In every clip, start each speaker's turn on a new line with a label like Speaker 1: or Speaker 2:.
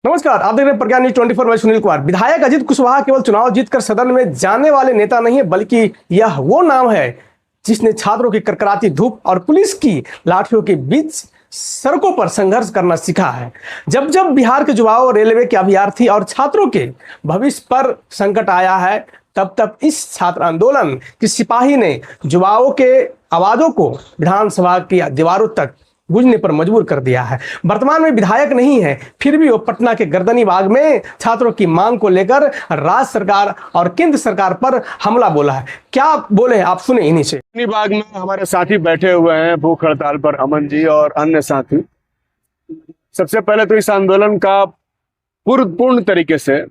Speaker 1: नमस्कार, आप देख रहे हैं प्रज्ञा न्यूज 24। मैं सुनील कुमार। विधायक अजित कुशवाहा केवल चुनाव जीतकर सदन में जाने वाले नेता नहीं है, बल्कि यह वो नाम है जिसने छात्रों की कड़कड़ाती धूप और पुलिस की लाठियों के बीच सड़कों पर संघर्ष करना सीखा है। जब जब बिहार के युवाओं, रेलवे के अभ्यर्थी और छात्रों के भविष्य पर संकट आया है, तब तब इस छात्र आंदोलन के सिपाही ने युवाओं के आवाजों को विधानसभा की दीवारों तक गूंजने पर मजबूर कर दिया है। वर्तमान में विधायक नहीं है, फिर भी वो पटना के गर्दनीबाग में छात्रों की मांग को लेकर राज्य सरकार और केंद्र सरकार पर हमला बोला है। क्या बोले आप सुने इन्हीं से।
Speaker 2: गर्दनीबाग में हमारे साथी बैठे हुए हैं भूख हड़ताल पर, अमन जी और अन्य साथी। सबसे पहले तो इस आंदोलन का पूर्ण तरीके से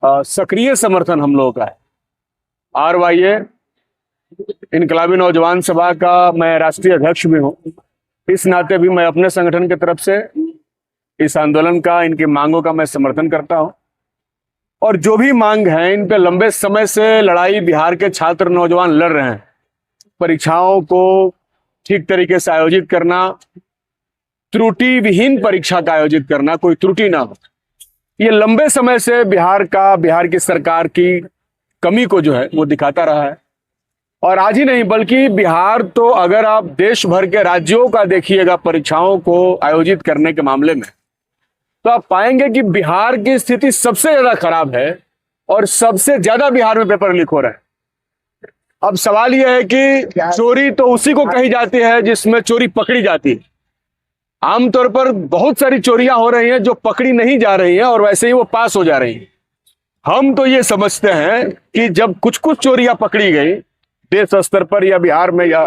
Speaker 2: सक्रिय समर्थन हम लोगों का है। RYA इनकलाबी नौजवान सभा का मैं राष्ट्रीय अध्यक्ष भी हूँ। इस नाते भी मैं अपने संगठन की तरफ से इस आंदोलन का, इनकी मांगों का मैं समर्थन करता हूं। और जो भी मांग है, इन पे लंबे समय से लड़ाई बिहार के छात्र नौजवान लड़ रहे हैं। परीक्षाओं को ठीक तरीके से आयोजित करना, त्रुटि विहीन परीक्षा का आयोजित करना, कोई त्रुटि ना हो, ये लंबे समय से बिहार की सरकार की कमी को जो है वो दिखाता रहा है। और आज ही नहीं, बल्कि बिहार तो अगर आप देश भर के राज्यों का देखिएगा परीक्षाओं को आयोजित करने के मामले में, तो आप पाएंगे कि बिहार की स्थिति सबसे ज्यादा खराब है और सबसे ज्यादा बिहार में पेपर लीक हो रहा है। अब सवाल यह है कि चोरी तो उसी को कही जाती है जिसमें चोरी पकड़ी जाती है। आमतौर पर बहुत सारी चोरियां हो रही हैं जो पकड़ी नहीं जा रही हैं और वैसे ही वो पास हो जा रही हैं। हम तो ये समझते हैं कि जब कुछ कुछ चोरियां पकड़ी गई देश स्तर पर या बिहार में या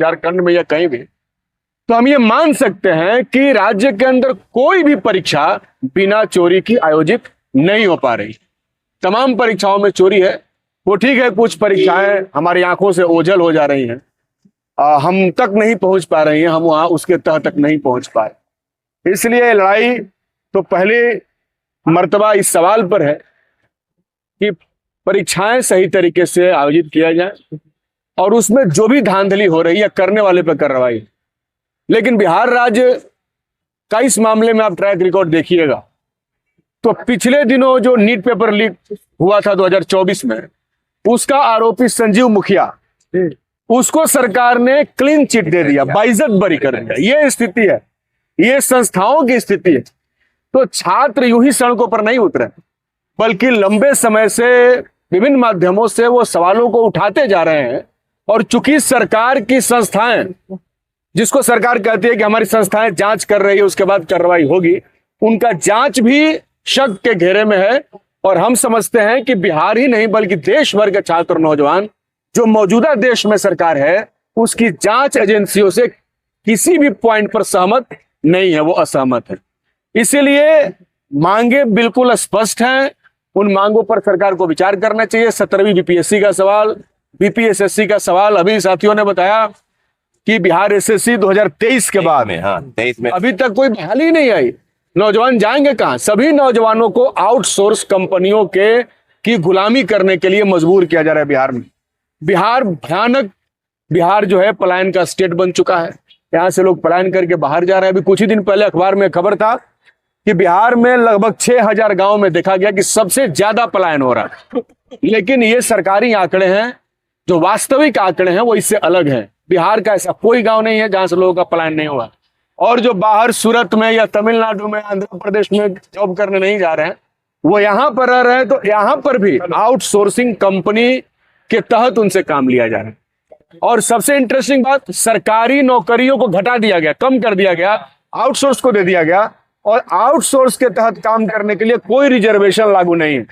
Speaker 2: झारखंड में या कहीं भी, तो हम ये मान सकते हैं कि राज्य के अंदर कोई भी परीक्षा बिना चोरी की आयोजित नहीं हो पा रही। तमाम परीक्षाओं में चोरी है। वो ठीक है, कुछ परीक्षाएं हमारी आंखों से ओझल हो जा रही हैं, हम तक नहीं पहुंच पा रही हैं, हम वहां उसके तह तक नहीं पहुंच पाए। इसलिए लड़ाई तो पहले मर्तबा इस सवाल पर है कि परीक्षाएं सही तरीके से आयोजित किया जाए और उसमें जो भी धांधली हो रही है करने वाले पर कार्रवाई। लेकिन बिहार राज्य का इस मामले में आप ट्रैक रिकॉर्ड देखिएगा तो पिछले दिनों जो नीट पेपर लीक हुआ था 2024 में, उसका आरोपी संजीव मुखिया, उसको सरकार ने क्लीन चिट दे दिया, बाइज्जत बरी कर दिया। ये स्थिति है, ये संस्थाओं की स्थिति है। तो छात्र यूं ही सड़कों पर नहीं उतरे, बल्कि लंबे समय से विभिन्न माध्यमों से वो सवालों को उठाते जा रहे हैं। और चूंकि सरकार की संस्थाएं, जिसको सरकार कहती है कि हमारी संस्थाएं जांच कर रही है उसके बाद कार्रवाई होगी, उनका जांच भी शक के घेरे में है। और हम समझते हैं कि बिहार ही नहीं बल्कि देश भर के छात्र नौजवान, जो मौजूदा देश में सरकार है उसकी जांच एजेंसियों से किसी भी पॉइंट पर सहमत नहीं है, वो असहमत है। इसीलिए मांगे बिल्कुल स्पष्ट हैं। उन मांगों पर सरकार को विचार करना चाहिए। 17वीं BPSC का सवाल, BPSSC का सवाल, अभी साथियों ने बताया कि बिहार SSC 2023 के बाद में, 23 में अभी तक कोई बहाली नहीं आई। नौजवान जाएंगे कहां? सभी नौजवानों को आउटसोर्स कंपनियों की गुलामी करने के लिए मजबूर किया जा रहा है बिहार में। बिहार भयानक, बिहार जो है पलायन का स्टेट बन चुका है। यहां से लोग पलायन करके बाहर जा रहे हैं। अभी कुछ ही दिन पहले अखबार में खबर था कि बिहार में लगभग 6000 गांव में देखा गया कि सबसे ज्यादा पलायन हो रहा है। लेकिन ये सरकारी आंकड़े हैं, जो वास्तविक आंकड़े हैं वो इससे अलग हैं। बिहार का ऐसा कोई गांव नहीं है जहां से लोगों का पलायन नहीं हुआ। और जो बाहर सूरत में या तमिलनाडु में, आंध्र प्रदेश में जॉब करने नहीं जा रहे हैं, वो यहां पर रह रहे हैं। तो यहां पर भी आउटसोर्सिंग कंपनी के तहत उनसे काम लिया जा रहा है। और सबसे इंटरेस्टिंग बात, सरकारी नौकरियों को घटा दिया गया, कम कर दिया गया, आउटसोर्स को दे दिया गया। और आउटसोर्स के तहत काम करने के लिए कोई रिजर्वेशन लागू नहीं है,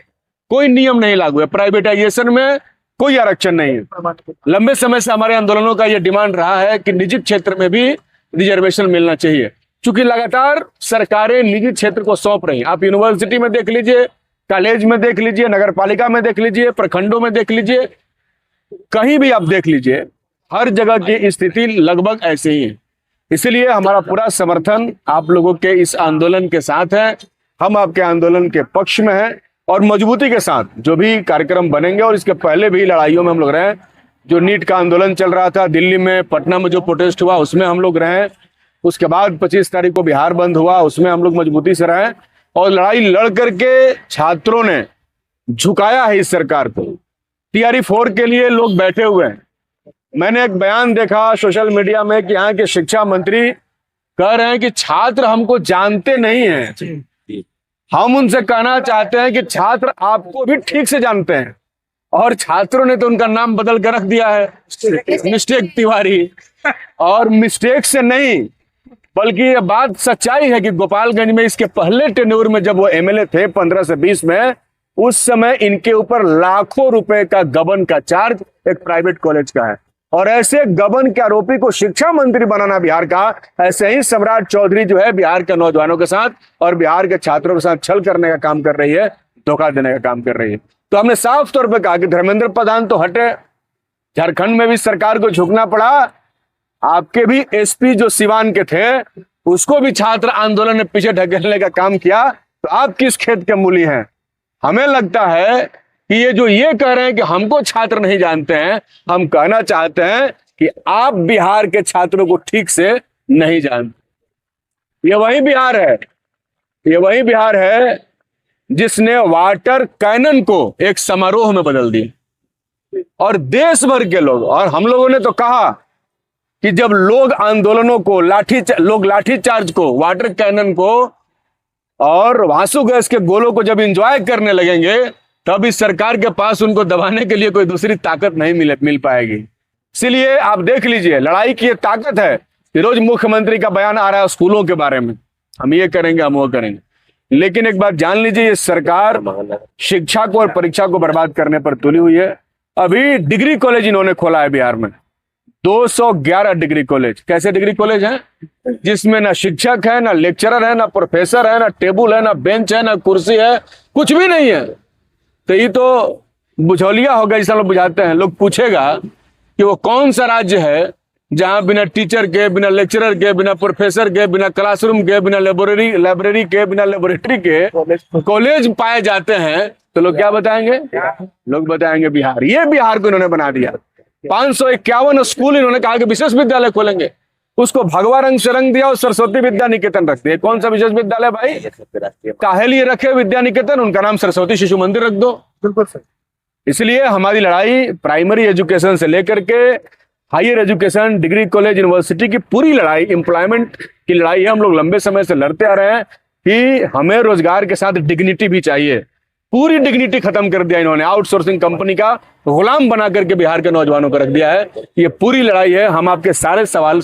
Speaker 2: कोई नियम नहीं लागू है। प्राइवेटाइजेशन में कोई आरक्षण नहीं है। लंबे समय से हमारे आंदोलनों का यह डिमांड रहा है कि निजी क्षेत्र में भी रिजर्वेशन मिलना चाहिए। क्योंकि लगातार सरकारें निजी क्षेत्र को सौंप रही हैं। आप यूनिवर्सिटी में देख लीजिए, कॉलेज में देख लीजिए, नगर पालिका में देख लीजिए, प्रखंडों में देख लीजिए, कहीं भी आप देख लीजिए, हर जगह की स्थिति लगभग ऐसे ही है। इसलिए हमारा पूरा समर्थन आप लोगों के इस आंदोलन के साथ है। हम आपके आंदोलन के पक्ष में हैं और मजबूती के साथ जो भी कार्यक्रम बनेंगे, और इसके पहले भी लड़ाइयों में हम लोग रहे। जो नीट का आंदोलन चल रहा था दिल्ली में, पटना में जो प्रोटेस्ट हुआ उसमें हम लोग रहे। उसके बाद 25 तारीख को बिहार बंद हुआ, उसमें हम लोग मजबूती से रहे। और लड़ाई लड़ करके छात्रों ने झुकाया है इस सरकार को। टीआरई 4 के लिए लोग बैठे हुए हैं। मैंने एक बयान देखा सोशल मीडिया में कि यहाँ के शिक्षा मंत्री कह रहे हैं कि छात्र हमको जानते नहीं हैं। हम उनसे कहना चाहते हैं कि छात्र आपको भी ठीक से जानते हैं, और छात्रों ने तो उनका नाम बदल कर रख दिया है मिस्टेक तिवारी। और मिस्टेक से नहीं, बल्कि ये बात सच्चाई है कि गोपालगंज में इसके पहले टेन्योर में जब वो एमएलए थे 15 से 20 में, उस समय इनके ऊपर लाखों रुपए का गबन का चार्ज एक प्राइवेट कॉलेज का है। और ऐसे गबन के आरोपी को शिक्षा मंत्री बनाना बिहार का, ऐसे ही सम्राट चौधरी जो है बिहार के नौजवानों के साथ और बिहार के छात्रों के साथ छल करने का काम कर रही है, धोखा देने का काम कर रही है। तो हमने साफ तौर पर कहा कि धर्मेंद्र प्रधान तो हटे, झारखंड में भी सरकार को झुकना पड़ा। आपके भी एसपी जो सिवान के थे, उसको भी छात्र आंदोलन ने पीछे ढकेलने का काम किया। तो आप किस खेत के मूली हैं? हमें लगता है कि ये जो ये कह रहे हैं कि हमको छात्र नहीं जानते हैं, हम कहना चाहते हैं कि आप बिहार के छात्रों को ठीक से नहीं जानते। ये वही बिहार है, ये वही बिहार है जिसने वाटर कैनन को एक समारोह में बदल दिया। और देश भर के लोग, और हम लोगों ने तो कहा कि जब लोग आंदोलनों को लोग लाठीचार्ज को, वाटर कैनन को और आंसू गैस के गोलों को जब एंजॉय करने लगेंगे, तब इस सरकार के पास उनको दबाने के लिए कोई दूसरी ताकत नहीं मिल पाएगी। इसलिए आप देख लीजिए, लड़ाई की ये ताकत है कि रोज मुख्यमंत्री का बयान आ रहा है स्कूलों के बारे में, हम ये करेंगे, हम वो करेंगे। लेकिन एक बात जान लीजिए, ये सरकार शिक्षा को और परीक्षा को बर्बाद करने पर तुली हुई है। अभी डिग्री कॉलेज इन्होंने खोला है बिहार में, 211 डिग्री कॉलेज। कैसे डिग्री कॉलेज हैं? जिसमें ना शिक्षक है, ना लेक्चरर है, ना प्रोफेसर है, ना टेबल है, ना बेंच है, ना कुर्सी है, कुछ भी नहीं है। तो ये तो बुझौलिया होगा जिसे लोग बुझाते हैं। लोग पूछेगा कि वो कौन सा राज्य है जहां बिना टीचर के, बिना लेक्चरर के, बिना प्रोफेसर के, बिना क्लासरूम के, बिना लाइब्रेरी के, बिना लेबोरेटरी के कॉलेज पाए जाते हैं। तो लोग क्या बताएंगे? लोग बताएंगे बिहार। ये बिहार को इन्होंने बना दिया। 551 स्कूल इन्होंने कहा कि विशेष विद्यालय खोलेंगे, उसको भगवा रंग से रंग दिया और सरस्वती विद्या निकेतन रख दिया। कौन सा विशेष विद्यालय भाई? काहे लिए रखे विद्या निकेतन? उनका नाम सरस्वती शिशु मंदिर रख दो। बिल्कुल सही। इसलिए हमारी लड़ाई प्राइमरी एजुकेशन से लेकर के higher education, degree college, university की पूरी लड़ाई, एम्प्लॉयमेंट की लड़ाई है। हम लोग लंबे समय से लड़ते आ रहे हैं कि हमें रोजगार के साथ डिग्निटी भी चाहिए। पूरी डिग्निटी खत्म कर दिया इन्होंने, आउटसोर्सिंग कंपनी का गुलाम बना करके बिहार के नौजवानों को रख दिया है। ये पूरी लड़ाई है। हम आपके सारे सवाल